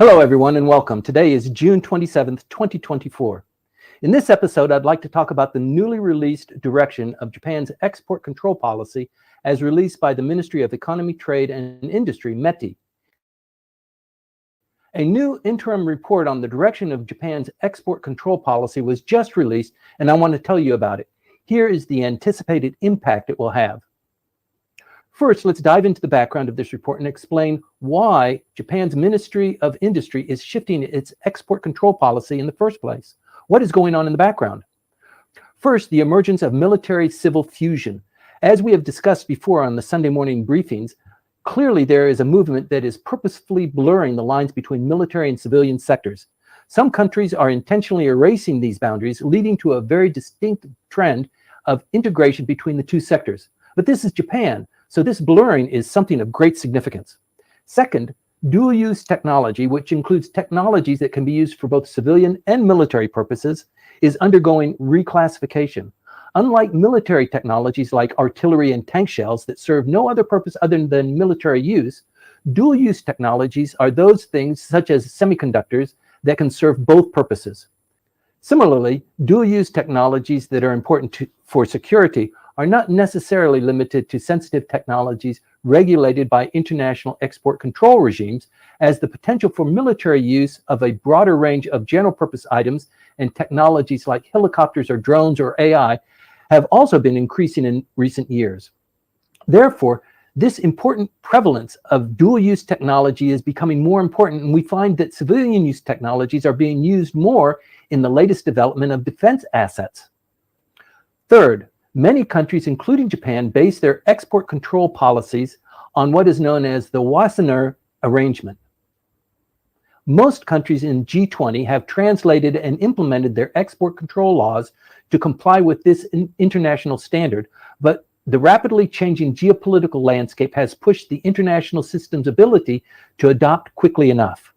Hello, everyone, and welcome. Today is June 27th, 2024. In this episode, I'd like to talk about the newly released direction of Japan's export control policy as released by the Ministry of Economy, Trade, and Industry, METI. A new interim report on the direction of Japan's export control policy was just released, and I want to tell you about it. Here is the anticipated impact it will have. First, let's dive into the background of this report and explain why Japan's Ministry of Industry is shifting its export control policy in the first place. What is going on in the background? First, the emergence of military-civil fusion. As we have discussed before on the Sunday morning briefings, clearly there is a movement that is purposefully blurring the lines between military and civilian sectors. Some countries are intentionally erasing these boundaries, leading to a very distinct trend of integration between the two sectors. But this is Japan. So this blurring is something of great significance. Second, dual-use technology, which includes technologies that can be used for both civilian and military purposes, is undergoing reclassification. Unlike military technologies like artillery and tank shells that serve no other purpose other than military use, dual-use technologies are those things such as semiconductors that can serve both purposes. Similarly, dual-use technologies that are important for security are not necessarily limited to sensitive technologies regulated by international export control regimes, as the potential for military use of a broader range of general-purpose items and technologies like helicopters or drones or AI have also been increasing in recent years. Therefore, this important prevalence of dual-use technology is becoming more important, and we find that civilian-use technologies are being used more in the latest development of defense assets. Third, many countries, including Japan, base their export control policies on what is known as the Wassenaar Arrangement. Most countries in G20 have translated and implemented their export control laws to comply with this international standard, but the rapidly changing geopolitical landscape has pushed the international system's ability to adopt quickly enough.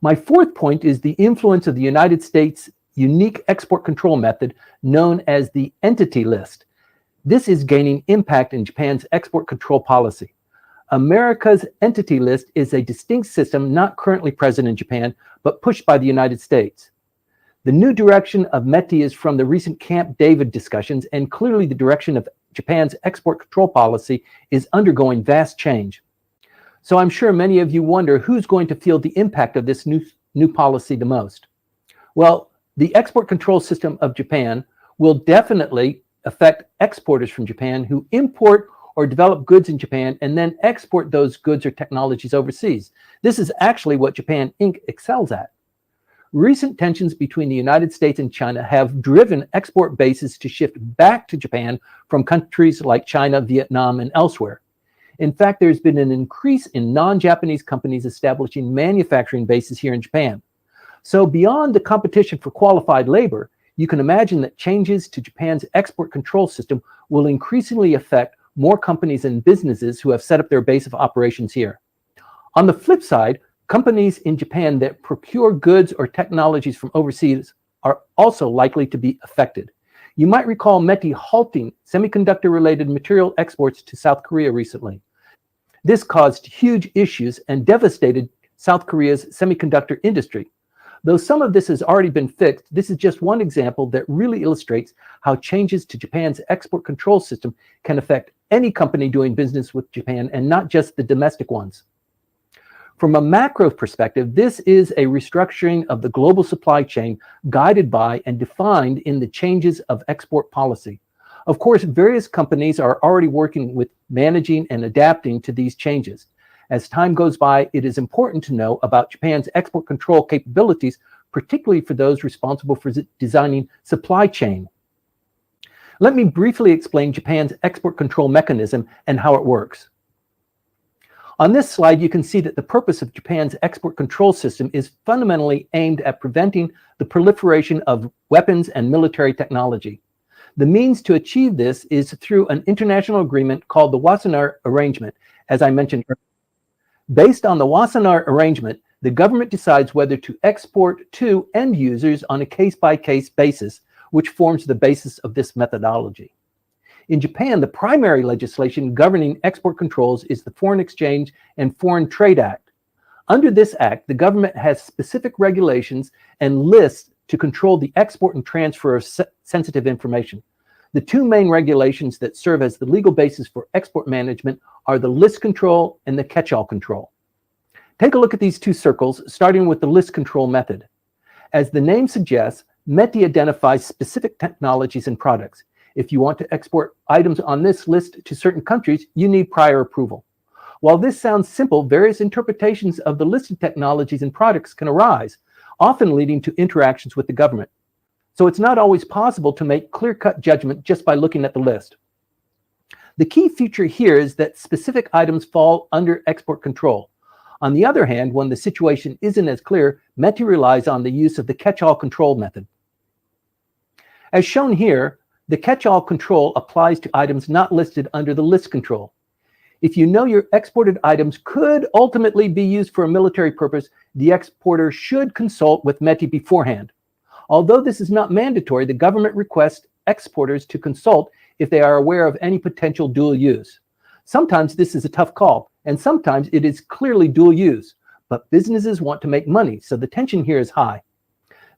My fourth point is the influence of the United States' unique export control method known as the Entity List. This is gaining impact in Japan's export control policy. America's Entity List is a distinct system not currently present in Japan, but pushed by the United States. The new direction of METI is from the recent Camp David discussions, and clearly the direction of Japan's export control policy is undergoing vast change. So I'm sure many of you wonder who's going to feel the impact of this new policy the most. Well, the export control system of Japan will definitely affect exporters from Japan who import or develop goods in Japan and then export those goods or technologies overseas. This is actually what Japan Inc. excels at. Recent tensions between the United States and China have driven export bases to shift back to Japan from countries like China, Vietnam, and elsewhere. In fact, there's been an increase in non-Japanese companies establishing manufacturing bases here in Japan. So beyond the competition for qualified labor, you can imagine that changes to Japan's export control system will increasingly affect more companies and businesses who have set up their base of operations here. On the flip side, companies in Japan that procure goods or technologies from overseas are also likely to be affected. You might recall METI halting semiconductor-related material exports to South Korea recently. This caused huge issues and devastated South Korea's semiconductor industry. Though some of this has already been fixed, this is just one example that really illustrates how changes to Japan's export control system can affect any company doing business with Japan and not just the domestic ones. From a macro perspective, this is a restructuring of the global supply chain guided by and defined in the changes of export policy. Of course, various companies are already working with managing and adapting to these changes. As time goes by, it is important to know about Japan's export control capabilities, particularly for those responsible for designing supply chain. Let me briefly explain Japan's export control mechanism and how it works. On this slide, you can see that the purpose of Japan's export control system is fundamentally aimed at preventing the proliferation of weapons and military technology. The means to achieve this is through an international agreement called the Wassenaar Arrangement, as I mentioned earlier. Based on the Wassenaar Arrangement, the government decides whether to export to end users on a case-by-case basis, which forms the basis of this methodology. In Japan, the primary legislation governing export controls is the Foreign Exchange and Foreign Trade Act. Under this act, the government has specific regulations and lists to control the export and transfer of sensitive information. The two main regulations that serve as the legal basis for export management are the list control and the catch-all control. Take a look at these two circles, starting with the list control method. As the name suggests, METI identifies specific technologies and products. If you want to export items on this list to certain countries, you need prior approval. While this sounds simple, various interpretations of the listed technologies and products can arise, often leading to interactions with the government. So it's not always possible to make clear-cut judgment just by looking at the list. The key feature here is that specific items fall under export control. On the other hand, when the situation isn't as clear, METI relies on the use of the catch-all control method. As shown here, the catch-all control applies to items not listed under the list control. If you know your exported items could ultimately be used for a military purpose, the exporter should consult with METI beforehand. Although this is not mandatory, the government requests exporters to consult if they are aware of any potential dual use. Sometimes this is a tough call, and sometimes it is clearly dual use, but businesses want to make money, so the tension here is high.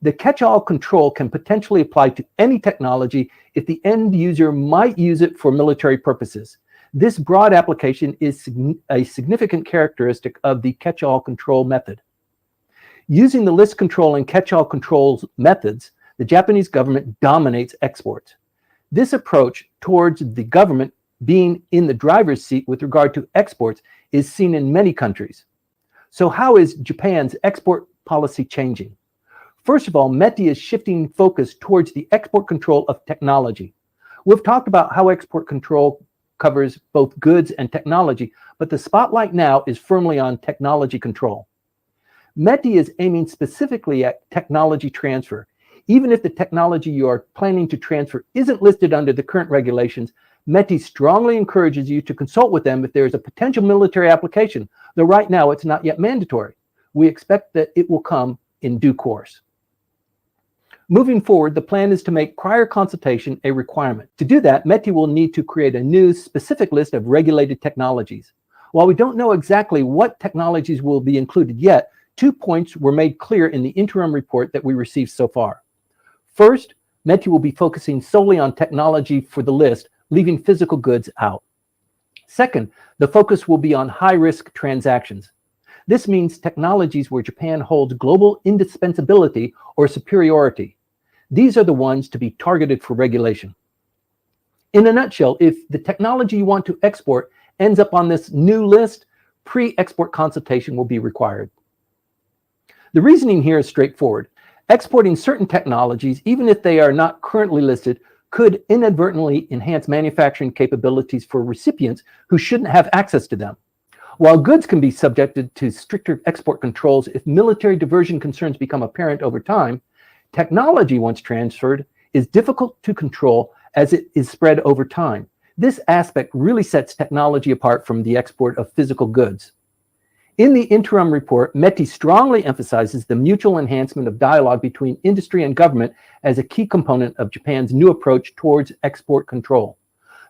The catch-all control can potentially apply to any technology if the end user might use it for military purposes. This broad application is a significant characteristic of the catch-all control method. Using the list control and catch-all control methods, the Japanese government dominates exports. This approach towards the government being in the driver's seat with regard to exports is seen in many countries. So how is Japan's export policy changing? First of all, METI is shifting focus towards the export control of technology. We've talked about how export control covers both goods and technology, but the spotlight now is firmly on technology control. METI is aiming specifically at technology transfer. Even if the technology you are planning to transfer isn't listed under the current regulations, METI strongly encourages you to consult with them if there is a potential military application, though right now it's not yet mandatory. We expect that it will come in due course. Moving forward, the plan is to make prior consultation a requirement. To do that, METI will need to create a new specific list of regulated technologies. While we don't know exactly what technologies will be included yet, 2 points were made clear in the interim report that we received so far. First, METI will be focusing solely on technology for the list, leaving physical goods out. Second, the focus will be on high-risk transactions. This means technologies where Japan holds global indispensability or superiority. These are the ones to be targeted for regulation. In a nutshell, if the technology you want to export ends up on this new list, pre-export consultation will be required. The reasoning here is straightforward. Exporting certain technologies, even if they are not currently listed, could inadvertently enhance manufacturing capabilities for recipients who shouldn't have access to them. While goods can be subjected to stricter export controls if military diversion concerns become apparent over time, technology, once transferred, is difficult to control as it is spread over time. This aspect really sets technology apart from the export of physical goods. In the interim report, METI strongly emphasizes the mutual enhancement of dialogue between industry and government as a key component of Japan's new approach towards export control.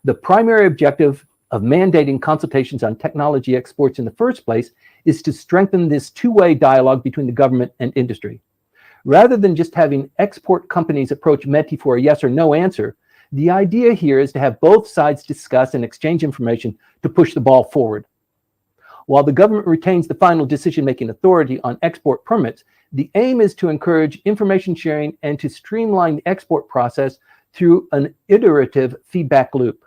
The primary objective of mandating consultations on technology exports in the first place is to strengthen this two-way dialogue between the government and industry. Rather than just having export companies approach METI for a yes or no answer, the idea here is to have both sides discuss and exchange information to push the ball forward. While the government retains the final decision-making authority on export permits, the aim is to encourage information sharing and to streamline the export process through an iterative feedback loop.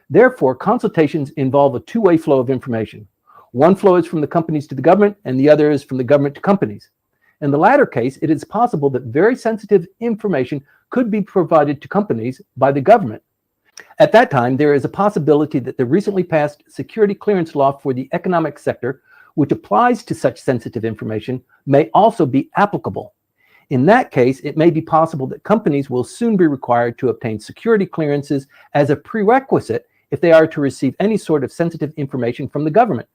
Therefore, consultations involve a two-way flow of information. One flow is from the companies to the government, and the other is from the government to companies. In the latter case, it is possible that very sensitive information could be provided to companies by the government. At that time, there is a possibility that the recently passed security clearance law for the economic sector, which applies to such sensitive information, may also be applicable. In that case, it may be possible that companies will soon be required to obtain security clearances as a prerequisite if they are to receive any sort of sensitive information from the government.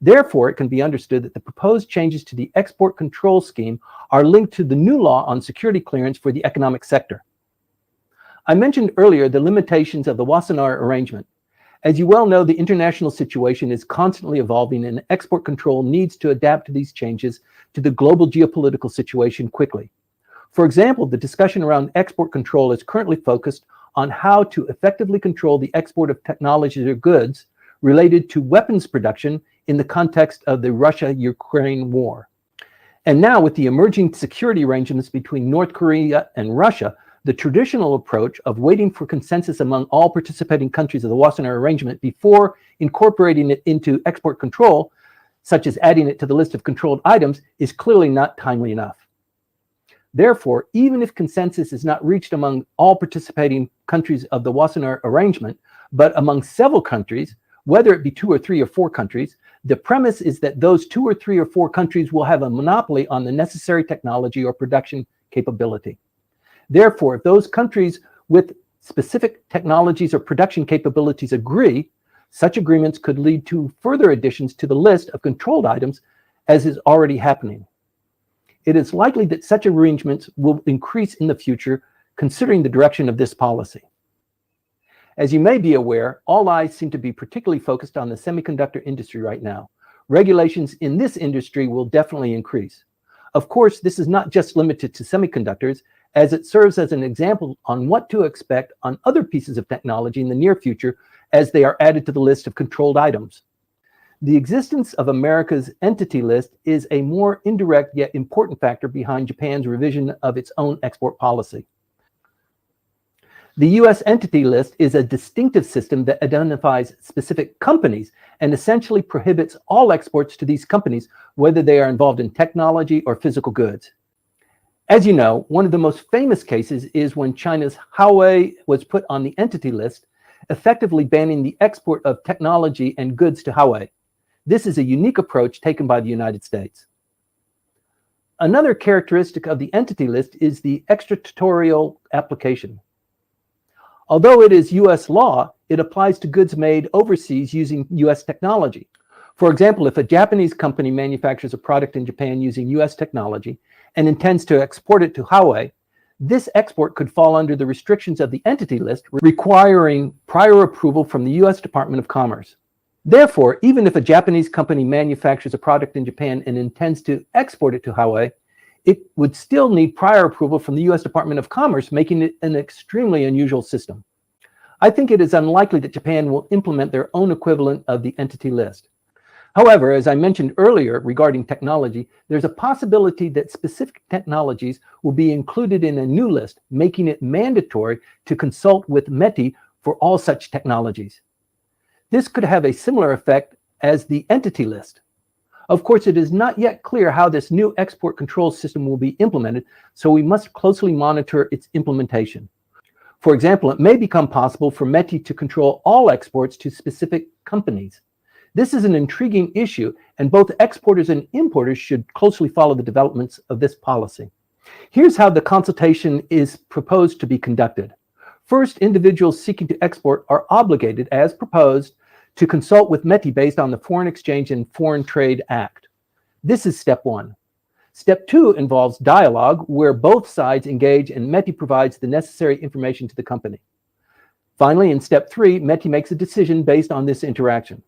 Therefore, it can be understood that the proposed changes to the export control scheme are linked to the new law on security clearance for the economic sector. I mentioned earlier the limitations of the Wassenaar arrangement. As you well know, the international situation is constantly evolving and export control needs to adapt to these changes to the global geopolitical situation quickly. For example, the discussion around export control is currently focused on how to effectively control the export of technologies or goods related to weapons production in the context of the Russia-Ukraine war. And now, with the emerging security arrangements between North Korea and Russia, the traditional approach of waiting for consensus among all participating countries of the Wassenaar Arrangement before incorporating it into export control, such as adding it to the list of controlled items, is clearly not timely enough. Therefore, even if consensus is not reached among all participating countries of the Wassenaar Arrangement, but among several countries, whether it be 2 or 3 or 4 countries, the premise is that those 2 or 3 or 4 countries will have a monopoly on the necessary technology or production capability. Therefore, if those countries with specific technologies or production capabilities agree, such agreements could lead to further additions to the list of controlled items, as is already happening. It is likely that such arrangements will increase in the future, considering the direction of this policy. As you may be aware, all eyes seem to be particularly focused on the semiconductor industry right now. Regulations in this industry will definitely increase. Of course, this is not just limited to semiconductors, as it serves as an example on what to expect on other pieces of technology in the near future as they are added to the list of controlled items. The existence of America's entity list is a more indirect yet important factor behind Japan's revision of its own export policy. The U.S. entity list is a distinctive system that identifies specific companies and essentially prohibits all exports to these companies, whether they are involved in technology or physical goods. As you know, one of the most famous cases is when China's Huawei was put on the entity list, effectively banning the export of technology and goods to Huawei. This is a unique approach taken by the United States. Another characteristic of the entity list is the extraterritorial application. Although it is U.S. law, it applies to goods made overseas using U.S. technology. For example, if a Japanese company manufactures a product in Japan using U.S. technology and intends to export it to Huawei, this export could fall under the restrictions of the entity list, requiring prior approval from the U.S. Department of Commerce. Therefore, even if a Japanese company manufactures a product in Japan and intends to export it to Huawei, it would still need prior approval from the U.S. Department of Commerce, making it an extremely unusual system. I think it is unlikely that Japan will implement their own equivalent of the entity list. However, as I mentioned earlier regarding technology, there's a possibility that specific technologies will be included in a new list, making it mandatory to consult with METI for all such technologies. This could have a similar effect as the entity list. Of course, it is not yet clear how this new export control system will be implemented, so we must closely monitor its implementation. For example, it may become possible for METI to control all exports to specific companies. This is an intriguing issue, and both exporters and importers should closely follow the developments of this policy. Here's how the consultation is proposed to be conducted. First, individuals seeking to export are obligated, as proposed, to consult with METI based on the Foreign Exchange and Foreign Trade Act. This is step 1. Step 2 involves dialogue, where both sides engage and METI provides the necessary information to the company. Finally, in step 3, METI makes a decision based on this interaction.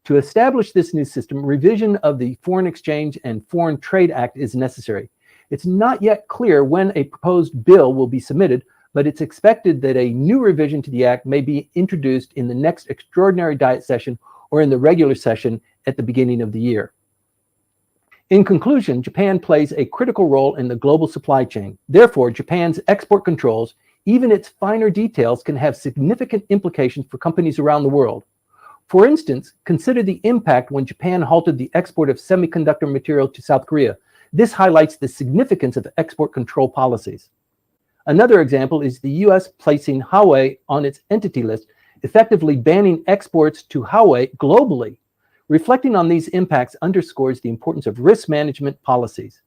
To establish this new system, revision of the Foreign Exchange and Foreign Trade Act is necessary. It's not yet clear when a proposed bill will be submitted, but it's expected that a new revision to the Act may be introduced in the next extraordinary diet session or in the regular session at the beginning of the year. In conclusion, Japan plays a critical role in the global supply chain. Therefore, Japan's export controls, even its finer details, can have significant implications for companies around the world. For instance, consider the impact when Japan halted the export of semiconductor material to South Korea. This highlights the significance of export control policies. Another example is the U.S. placing Huawei on its entity list, effectively banning exports to Huawei globally. Reflecting on these impacts underscores the importance of risk management policies.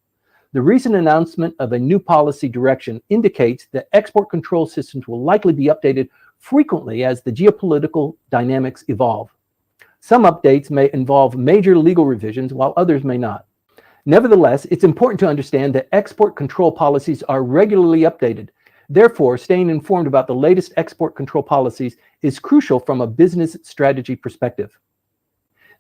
The recent announcement of a new policy direction indicates that export control systems will likely be updated frequently as the geopolitical dynamics evolve. Some updates may involve major legal revisions, while others may not. Nevertheless, it's important to understand that export control policies are regularly updated. Therefore, staying informed about the latest export control policies is crucial from a business strategy perspective.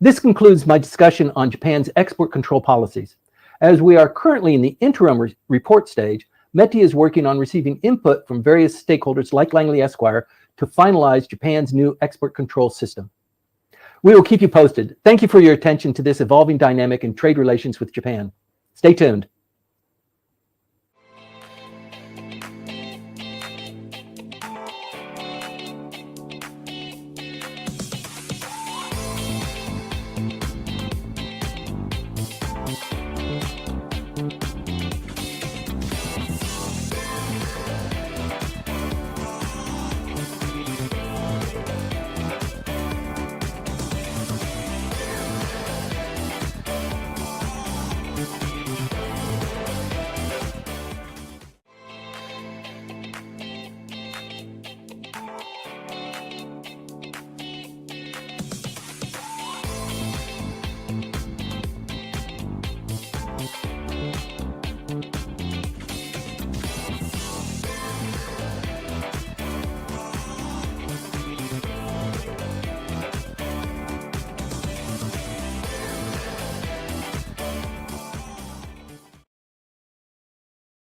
This concludes my discussion on Japan's export control policies. As we are currently in the interim report stage, METI is working on receiving input from various stakeholders like Langley Esquire to finalize Japan's new export control system. We will keep you posted. Thank you for your attention to this evolving dynamic in trade relations with Japan. Stay tuned.